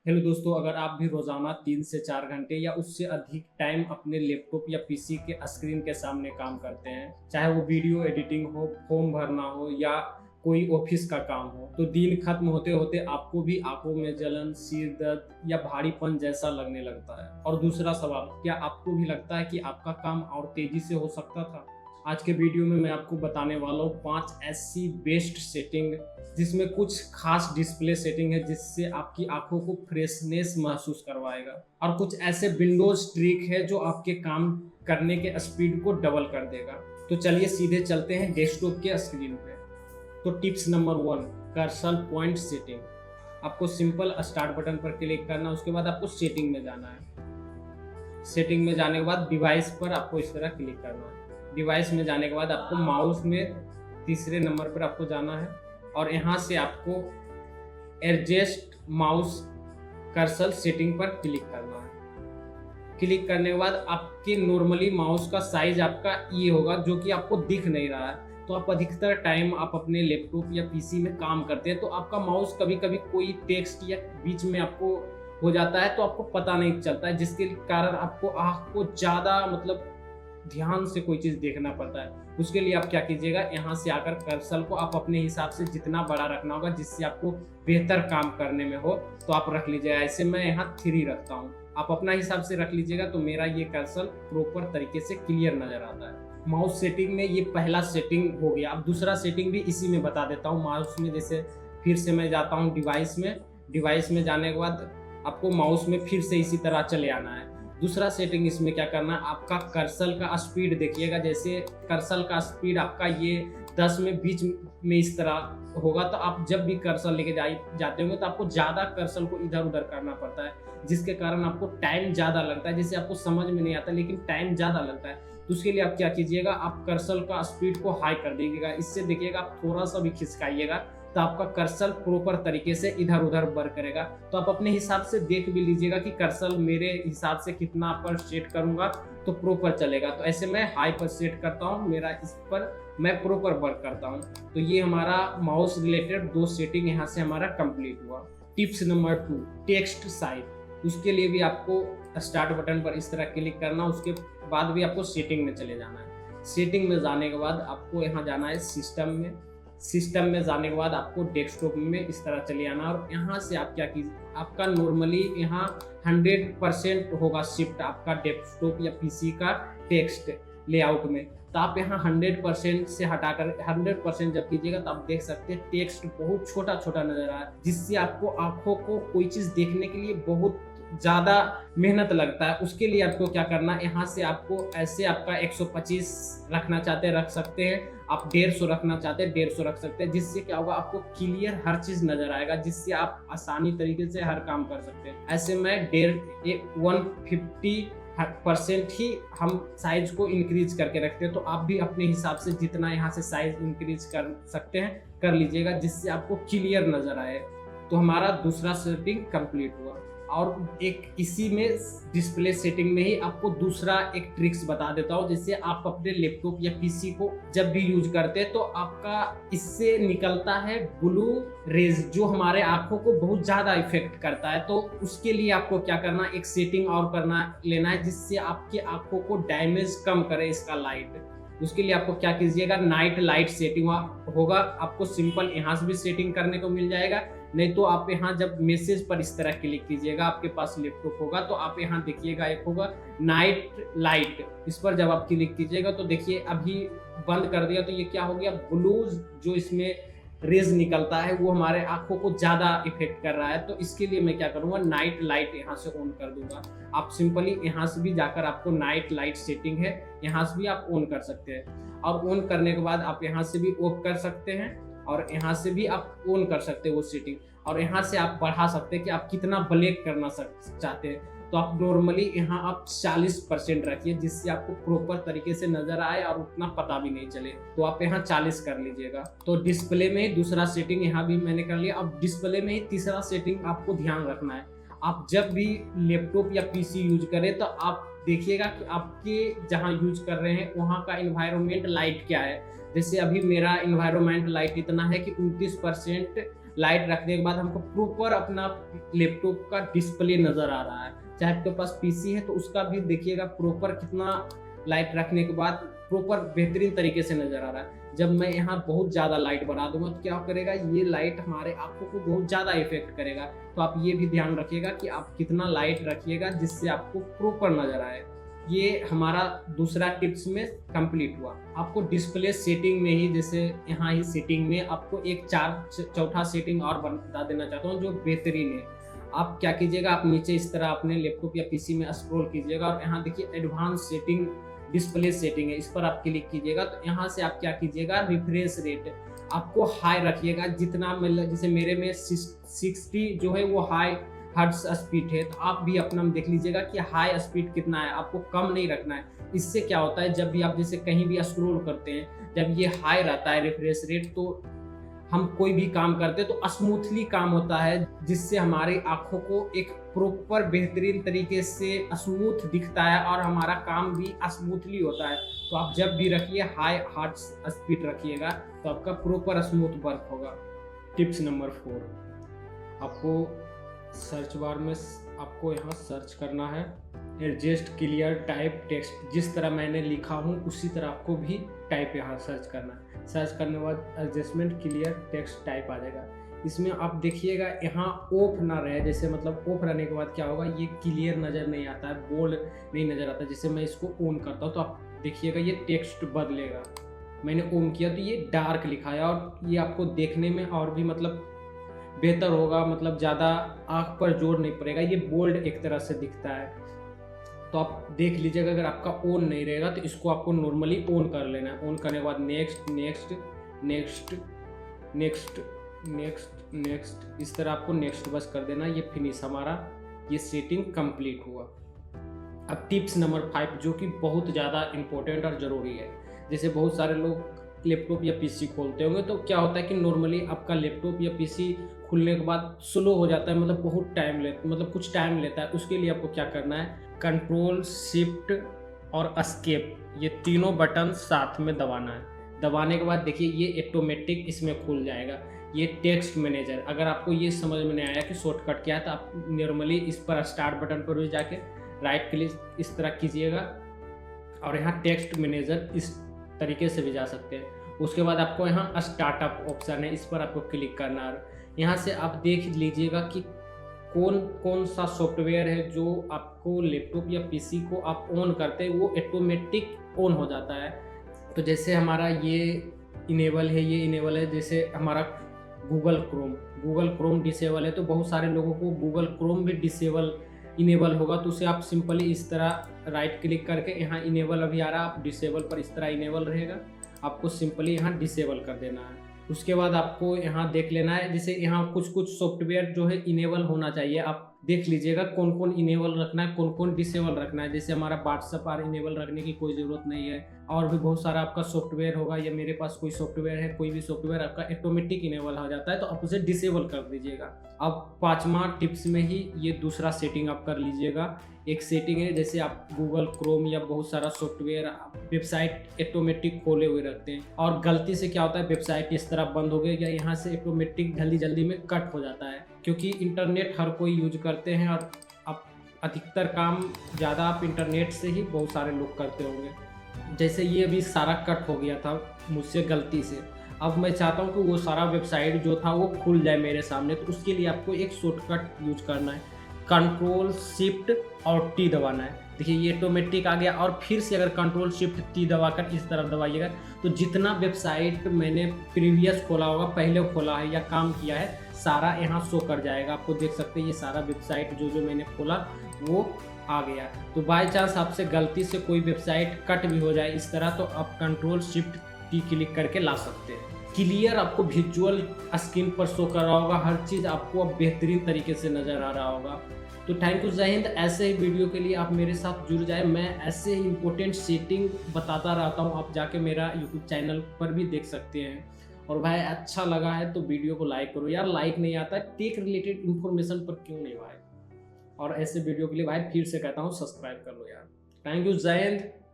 Hello दोस्तों, अगर आप भी रोज़ाना 3 से 4 घंटे या उससे अधिक टाइम अपने लैपटॉप या पीसी के स्क्रीन के सामने काम करते हैं, चाहे वो वीडियो एडिटिंग हो, फॉर्म भरना हो या कोई ऑफिस का काम हो, तो दिन खत्म होते-होते आपको भी आँखों में जलन, सिर दर्द या भारीपन जैसा लगने लगता है। और दूसरा सवाल, क्या आपको भी लगता है कि आपका काम और तेज़ी से हो सकता था? आज के वीडियो में मैं आपको बताने वाला हूँ 5 ऐसी बेस्ट सेटिंग जिसमें कुछ खास डिस्प्ले सेटिंग है जिससे आपकी आंखों को फ्रेशनेस महसूस करवाएगा, और कुछ ऐसे विंडोज ट्रिक है जो आपके काम करने के स्पीड को डबल कर देगा। तो चलिए सीधे चलते हैं डेस्कटॉप के स्क्रीन पे। तो tips number 1, cursor point setting. आपको सिंपल स्टार्ट बटन पर क्लिक करना, उसके बाद आपको सेटिंग में जाना है। सेटिंग में जाने के बाद डिवाइस पर आपको इस तरह क्लिक करना है। डिवाइस में जाने के बाद आपको माउस में तीसरे नंबर पर आपको जाना है और यहाँ से आपको एडजस्ट माउस कर्सर सेटिंग पर क्लिक करना है। क्लिक करने के बाद आपके नॉर्मली माउस का साइज आपका ये होगा जो कि आपको दिख नहीं रहा है। तो आप अधिकतर टाइम आप अपने लैपटॉप या पीसी में काम करते हैं तो आपका माउस कभी कभी कोई टेक्स्ट या बीच में आपको हो जाता है तो आपको पता नहीं चलता है, जिसके कारण आपको आँख को ज़्यादा ध्यान से कोई चीज़ देखना पड़ता है। उसके लिए आप क्या कीजिएगा, यहाँ से आकर कर्सर को आप अपने हिसाब से जितना बड़ा रखना होगा जिससे आपको बेहतर काम करने में हो तो आप रख लीजिएगा। ऐसे मैं यहाँ 3 रखता हूँ, आप अपना हिसाब से रख लीजिएगा तो मेरा ये कर्सर प्रॉपर तरीके से क्लियर नज़र आता है। माउस सेटिंग में ये पहला सेटिंग हो गया। अब दूसरा सेटिंग भी इसी में बता देता हूँ। माउस में जैसे फिर से मैं जाता हूँ डिवाइस में। डिवाइस में जाने के बाद आपको माउस में फिर से इसी तरह चले आना है। दूसरा सेटिंग इसमें क्या करना है, आपका कर्सर का स्पीड देखिएगा। जैसे कर्सर का स्पीड आपका ये 10 में बीच में इस तरह होगा, तो आप जब भी कर्सर लेके जाते होंगे तो आपको ज़्यादा कर्सर को इधर उधर करना पड़ता है, जिसके कारण आपको टाइम ज़्यादा लगता है। जैसे आपको समझ में नहीं आता लेकिन टाइम ज़्यादा लगता है। तो उसके लिए आप क्या कीजिएगा, आप कर्सर का स्पीड को हाई कर दीजिएगा। इससे देखिएगा आप थोड़ा सा भी खिसकाइएगा तो आपका कर्सर प्रॉपर तरीके से इधर उधर बर करेगा। तो आप अपने हिसाब से देख भी लीजिएगा कि कर्सर मेरे हिसाब से कितना पर सेट करूंगा तो प्रॉपर चलेगा। तो ऐसे मैं हाई पर सेट करता हूँ, मेरा इस पर मैं प्रॉपर वर्क करता हूँ। तो ये हमारा माउस रिलेटेड 2 सेटिंग यहाँ से हमारा कंप्लीट हुआ। Tips number 2, text size. उसके लिए भी आपको स्टार्ट बटन पर इस तरह क्लिक करना, उसके बाद भी आपको सेटिंग में चले जाना है। सेटिंग में जाने के बाद आपको यहाँ जाना है सिस्टम में। सिस्टम में जाने के बाद आपको डेस्कटॉप में इस तरह चले आना और यहाँ से आप क्या कीजिए, आपका नॉर्मली यहाँ 100% होगा शिफ्ट आपका डेस्कटॉप या पीसी का टेक्स्ट लेआउट में। तो आप यहाँ 100% से हटाकर 100% जब कीजिएगा तो आप देख सकते हैं टेक्स्ट बहुत छोटा छोटा नजर आ रहा है, जिससे आपको आंखों को कोई चीज़ देखने के लिए बहुत ज़्यादा मेहनत लगता है। उसके लिए आपको क्या करना है, यहाँ से आपको ऐसे आपका 125 रखना चाहते हैं रख सकते हैं, आप 150 रखना चाहते हैं 150 रख सकते हैं। जिससे क्या होगा, आपको क्लियर हर चीज़ नज़र आएगा, जिससे आप आसानी तरीके से हर काम कर सकते हैं। ऐसे में 150% ही हम साइज को इंक्रीज करके रखते हैं। तो आप भी अपने हिसाब से जितना यहाँ से साइज इंक्रीज कर सकते हैं कर लीजिएगा, जिससे आपको क्लियर नज़र आए। तो हमारा दूसरा सेटिंग कंप्लीट हुआ। और एक इसी में डिस्प्ले सेटिंग में ही आपको दूसरा एक ट्रिक्स बता देता हूँ, जिससे आप अपने लैपटॉप या पीसी को जब भी यूज करते हैं तो आपका इससे निकलता है ब्लू रेज, जो हमारे आंखों को बहुत ज़्यादा इफेक्ट करता है। तो उसके लिए आपको क्या करना, एक सेटिंग और लेना है जिससे आपकी आंखों को डैमेज कम करे इसका लाइट। उसके लिए आपको क्या कीजिएगा, नाइट लाइट सेटिंग होगा। आपको सिंपल यहाँ से भी सेटिंग करने को मिल जाएगा, नहीं तो आप यहाँ जब मैसेज पर इस तरह क्लिक कीजिएगा, आपके पास लैपटॉप होगा तो आप यहाँ देखिएगा एक होगा नाइट लाइट। इस पर जब आप क्लिक कीजिएगा तो देखिए अभी बंद कर दिया तो ये क्या हो गया, ब्लू जो इसमें रेज निकलता है वो हमारे आंखों को ज़्यादा इफेक्ट कर रहा है। तो इसके लिए मैं क्या करूँगा, नाइट लाइट यहाँ से ऑन कर दूंगा। आप सिंपली यहाँ से भी जाकर आपको नाइट लाइट सेटिंग है यहाँ से भी आप ऑन कर सकते हैं, और ऑन करने के बाद आप यहाँ से भी ऑफ कर सकते हैं और यहाँ से भी आप ऑन कर सकते हैं वो सेटिंग। और यहाँ से आप बढ़ा सकते हैं कि आप कितना ब्लैक करना चाहते हैं। तो आप नॉर्मली यहाँ आप 40% रखिए, जिससे आपको प्रॉपर तरीके से नजर आए और उतना पता भी नहीं चले। तो आप यहाँ 40 कर लीजिएगा। तो डिस्प्ले में दूसरा सेटिंग यहाँ भी मैंने कर लिया। अब डिस्प्ले में ही तीसरा सेटिंग आपको ध्यान रखना है। आप जब भी लैपटॉप या पीसी यूज करें तो आप देखिएगा कि आपके जहाँ यूज कर रहे हैं वहाँ का इन्वायरमेंट लाइट क्या है। जैसे अभी मेरा इन्वायरमेंट लाइट इतना है कि 29% लाइट रखने के बाद हमको प्रॉपर अपना लैपटॉप का डिस्प्ले नज़र आ रहा है। चाहे आपके पास पीसी है तो उसका भी देखिएगा प्रॉपर कितना लाइट रखने के बाद प्रॉपर बेहतरीन तरीके से नज़र आ रहा है। जब मैं यहाँ बहुत ज़्यादा लाइट बढ़ा दूंगा तो क्या करेगा, ये लाइट हमारे आंखों को बहुत ज़्यादा इफेक्ट करेगा। तो आप ये भी ध्यान रखिएगा कि आप कितना लाइट रखिएगा जिससे आपको प्रॉपर नज़र आए। ये हमारा दूसरा टिप्स में कंप्लीट हुआ। आपको डिस्प्ले सेटिंग में ही, जैसे यहाँ ही सेटिंग में आपको एक चौथा सेटिंग और बता देना चाहता हूँ जो बेहतरीन है। आप क्या कीजिएगा, आप नीचे इस तरह अपने लैपटॉप या पीसी में स्क्रॉल कीजिएगा और यहाँ देखिए एडवांस सेटिंग डिस्प्ले सेटिंग है, इस पर आप क्लिक कीजिएगा। तो यहाँ से आप क्या कीजिएगा, रिफ्रेश रेट आपको हाई रखिएगा। जितना मतलब जैसे मेरे में 60 जो है वो हाई हर्ट्ज स्पीड है, तो आप भी अपना देख लीजिएगा कि हाई स्पीड कितना है, आपको कम नहीं रखना है। इससे क्या होता है, जब भी आप जैसे कहीं भी स्क्रॉल करते हैं, जब ये हाई रहता है रिफ्रेश रेट, तो हम कोई भी काम करते हैं तो स्मूथली काम होता है, जिससे हमारी आंखों को एक प्रॉपर बेहतरीन तरीके से स्मूथ दिखता है और हमारा काम भी स्मूथली होता है। तो आप जब भी रखिए हाई हार्ट स्पीड रखिएगा तो आपका प्रॉपर स्मूथ वर्क होगा। टिप्स नंबर 4, आपको सर्च बार में आपको यहाँ सर्च करना है एडजस्ट क्लियर टाइप टेक्स्ट। जिस तरह मैंने लिखा हूँ उसी तरह आपको भी टाइप यहाँ सर्च करना है। सर्च करने के बाद एडजस्टमेंट क्लियर टेक्स्ट टाइप आ जाएगा। इसमें आप देखिएगा यहाँ ऑफ ना रहे, जैसे मतलब ऑफ रहने के बाद क्या होगा, ये क्लियर नज़र नहीं आता है, बोल्ड नहीं नज़र आता। जैसे मैं इसको ऑन करता हूँ तो आप देखिएगा ये टेक्स्ट बदलेगा। मैंने ऑन किया तो ये डार्क लिखा है और ये आपको देखने में और भी मतलब बेहतर होगा, मतलब ज़्यादा आँख पर जोर नहीं पड़ेगा, ये बोल्ड एक तरह से दिखता है। तो आप देख लीजिएगा, अगर आपका ऑन नहीं रहेगा तो इसको आपको नॉर्मली ऑन कर लेना है। ऑन करने के बाद next next next next next next इस तरह आपको नेक्स्ट बस कर देना। ये फिनिश, हमारा ये सेटिंग कंप्लीट हुआ। अब टिप्स नंबर 5 जो कि बहुत ज़्यादा इम्पोर्टेंट और ज़रूरी है। जैसे बहुत सारे लोग लैपटॉप या पीसी खोलते होंगे तो क्या होता है कि नॉर्मली आपका लैपटॉप या पीसी खुलने के बाद स्लो हो जाता है, मतलब बहुत टाइम मतलब कुछ टाइम लेता है। उसके लिए आपको क्या करना है, कंट्रोल शिफ्ट और एस्केप ये तीनों बटन साथ में दबाना है। दबाने के बाद देखिए ये ऑटोमेटिक इसमें खुल जाएगा। ये टेक्स्ट मैनेजर, अगर आपको ये समझ में नहीं आया कि शॉर्टकट क्या है तो आप नॉर्मली इस पर स्टार्ट बटन पर भी जाके राइट क्लिक इस तरह कीजिएगा और यहाँ टेक्स्ट मैनेजर इस तरीके से भी जा सकते हैं। उसके बाद आपको यहाँ स्टार्टअप ऑप्शन है, इस पर आपको क्लिक करना है। यहाँ से आप देख लीजिएगा कि कौन कौन सा सॉफ्टवेयर है जो आपको लैपटॉप या पीसी को आप ऑन करते हैं वो ऑटोमेटिक ऑन हो जाता है। तो जैसे हमारा ये इनेबल है, ये इनेबल है। जैसे हमारा गूगल क्रोम डिसेबल है, तो बहुत सारे लोगों को गूगल क्रोम भी इनेबल होगा। तो उसे आप सिंपली इस तरह राइट क्लिक करके, यहाँ इनेबल अभी आ रहा है, आप डिसेबल पर इस तरह इनेबल रहेगा, आपको सिंपली यहाँ डिसेबल कर देना है। उसके बाद आपको यहाँ देख लेना है, जैसे यहाँ कुछ सॉफ्टवेयर जो है इनेबल होना चाहिए, आप देख लीजिएगा कौन कौन इनेबल रखना है, कौन कौन डिसेबल रखना है। जैसे हमारा व्हाट्सएप और इनेबल रखने की कोई ज़रूरत नहीं है, और भी बहुत सारा आपका सॉफ्टवेयर होगा, या मेरे पास कोई सॉफ्टवेयर है, कोई भी सॉफ्टवेयर आपका ऑटोमेटिक इनेबल हो जाता है तो आप उसे डिसेबल कर दीजिएगा। अब 5वां टिप्स में ही ये दूसरा सेटिंग आप कर लीजिएगा। एक सेटिंग है, जैसे आप गूगल क्रोम या बहुत सारा सॉफ्टवेयर वेबसाइट ऑटोमेटिक खोले हुए रखते हैं और गलती से क्या होता है वेबसाइट इस तरह बंद हो गई या यहाँ से ऑटोमेटिक जल्दी में कट हो जाता है, क्योंकि इंटरनेट हर कोई यूज करते हैं और अब अधिकतर काम ज़्यादा आप इंटरनेट से ही बहुत सारे लोग करते होंगे। जैसे ये अभी सारा कट हो गया था मुझसे गलती से, अब मैं चाहता हूँ कि वो सारा वेबसाइट जो था वो खुल जाए मेरे सामने, तो उसके लिए आपको एक शॉर्टकट यूज करना है, कंट्रोल शिफ्ट और टी दबाना है। देखिए ये ऑटोमेटिक आ गया, और फिर से अगर कंट्रोल शिफ्ट टी दबाकर इस तरफ दबाइएगा तो जितना वेबसाइट मैंने प्रीवियस खोला होगा, पहले खोला है या काम किया है, सारा यहाँ शो कर जाएगा। आपको देख सकते हैं ये सारा वेबसाइट जो मैंने खोला वो आ गया। तो बाय चांस आपसे गलती से कोई वेबसाइट कट भी हो जाए इस तरह, तो आप कंट्रोल शिफ्ट टी क्लिक करके ला सकते हैं। क्लियर आपको विजुअल स्क्रीन पर शो कर रहा होगा, हर चीज़ आपको अब बेहतरीन तरीके से नज़र आ रहा होगा। तो थैंक यू, जय हिंद। ऐसे ही वीडियो के लिए आप मेरे साथ जुड़ जाए, मैं ऐसे ही इंपॉर्टेंट सेटिंग बताता रहता हूँ, आप जाके मेरा यूट्यूब चैनल पर भी देख सकते हैं। और भाई अच्छा लगा है तो वीडियो को लाइक करो यार, लाइक नहीं आता टेक रिलेटेड इन्फॉर्मेशन पर क्यों नहीं भाई। और ऐसे वीडियो के लिए भाई फिर से कहता हूँ सब्सक्राइब कर लो यार। थैंक यू, जय हिंद।